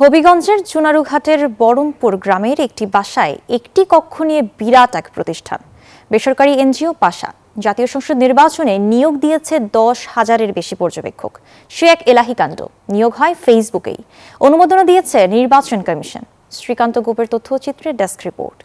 হবিগঞ্জের চুনারুঘাটের বরমপুর গ্রামের একটি বাসায় একটি কক্ষ নিয়ে বিরাট এক প্রতিষ্ঠান বেসরকারি এনজিও পাশা জাতীয় সংসদ নির্বাচনে নিয়োগ দিয়েছে 10,000-এর বেশি পর্যবেক্ষক। সে এক এলাহি কাণ্ড। নিয়োগ হয় ফেসবুকেই, অনুমোদনও দিয়েছে নির্বাচন কমিশন। শ্রীকান্ত গোপের তথ্যচিত্রে ডেস্ক রিপোর্ট।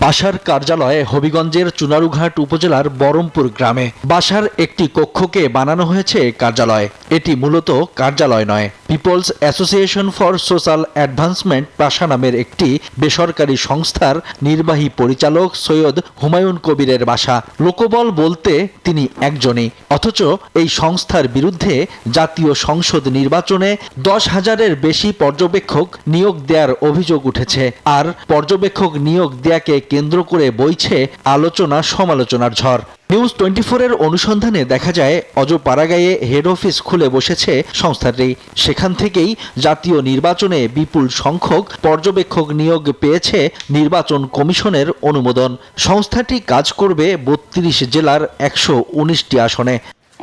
বাসার কার্যালয়ে হবিগঞ্জের চুনারুঘাট উপজেলার বরমপুর গ্রামে বাসার একটি কক্ষকে বানানো হয়েছে কার্যালয়। এটি মূলত কার্যালয় নয়, people's association for social advancement PASA নামের একটি বেসরকারি সংস্থার নির্বাহী পরিচালক সৈয়দ হুমায়ুন কবিরের বাসা। লোকবল বলতে তিনি একজনই, অথচ এই সংস্থার বিরুদ্ধে জাতীয় সংসদ নির্বাচনে 10,000-এর বেশি পর্যবেক্ষক নিয়োগ দেওয়ার অভিযোগ উঠেছে। আর পর্যবেক্ষক নিয়োগ দেয়াকে কেন্দ্র করে বইছে আলোচনা সমালোচনার ঝড়। নিউজ 24-এর অনুসন্ধানে দেখা যায় অজপাড়াগাঁয়ে হেড অফিস খুলে বসেছে সংস্থাটি। সেখান থেকেই জাতীয় নির্বাচনে বিপুল সংখ্যক পর্যবেক্ষক নিয়োগ পেয়েছে নির্বাচন কমিশনের অনুমোদন। সংস্থাটি কাজ করবে 32 জেলার 119টি আসনে।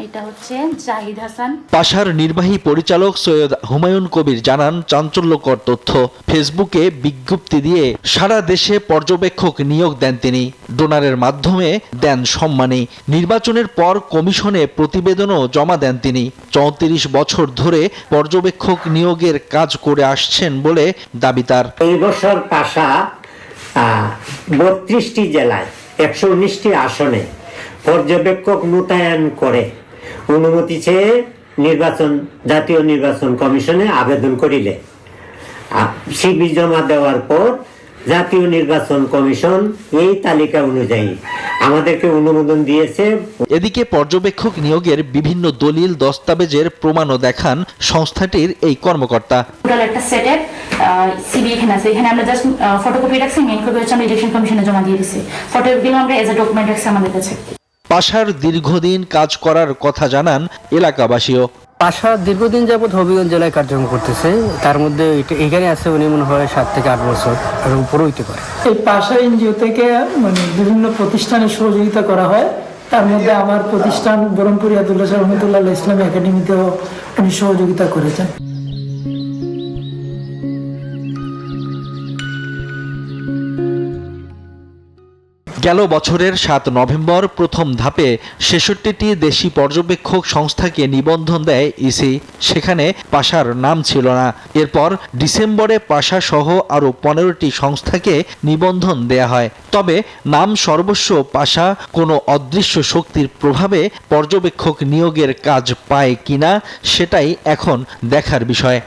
এটা হচ্ছে জাহিদ হাসান। পাশার নির্বাহী পরিচালক সৈয়দ হুমায়ুন কবির জানান, চাঞ্চল্যকর তথ্য। ফেসবুকে বিজ্ঞপ্তি দিয়ে সারা দেশে পর্যবেক্ষক নিয়োগ দেন তিনি। ডোনারের মাধ্যমে দেন সম্মানী। নির্বাচনের পর কমিশনে প্রতিবেদনও জমা দেন তিনি। 34 বছর ধরে পর্যবেক্ষক নিয়োগের কাজ করে আসছেন বলে দাবি তার। এই বছর পাশা 32টি জেলায় 119টি আসনে পর্যবেক্ষক মোতায়েন করে অনুমতি চেয়ে জাতীয় নির্বাচন কমিশনে আবেদন করিলে সিভি জমা দেওয়ার পর জাতীয় নির্বাচন কমিশন এই তালিকা অনুযায়ী আমাদেরকে অনুমোদন দিয়েছে। এদিকে পর্যবেক্ষক নিয়োগের বিভিন্ন দলিল দস্তাবেজের প্রমাণও দেখান সংস্থাটির এই কর্মকর্তা। টোটাল একটা সেটআপ সিভি এখানে আছে। এখানে আমরা জাস্ট ফটোকপি রাখছি, মেইন কপি হচ্ছে আমরা ইলেকশন কমিশনে জমা দিয়ে দিয়েছি। ফটোকপি আমরা এজ এ ডকুমেন্ট রাখছি আমাদের কাছে। পাশার দীর্ঘদিন কাজ করার কথা জানান এলাকাবাসীও। পাশা দীর্ঘদিন যাবৎ হবিগঞ্জ জেলায় কার্যক্রম করতেছে। তার মধ্যে এখানে আছে উনি মনে হয় 7 থেকে 8 বছর আর উপরে হইতে পারে। এই পাশা এনজিও থেকে বিভিন্ন প্রতিষ্ঠানে সহযোগিতা করা হয়। তার মধ্যে আমার প্রতিষ্ঠান বরমপুর আব্দুল্লাহ রহমতুল্লাহ ইসলামী একাডেমিতেও উনি সহযোগিতা করেছেন। গেল বছরের 7 নভেম্বর প্রথম ধাপে 66টি দেশি পর্যবেক্ষক সংস্থাকে নিবন্ধন দেয় ইসি। সেখানে পাশার নাম ছিল না। এরপর ডিসেম্বরে পাশা সহ আরও 15টি সংস্থাকে নিবন্ধন দেয়া হয়। তবে নাম সর্বস্ব পাশা কোনো অদৃশ্য শক্তির প্রভাবে পর্যবেক্ষক নিয়োগের কাজ পায় কিনা সেটাই এখন দেখার বিষয়।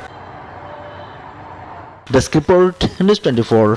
Desk report, news 24।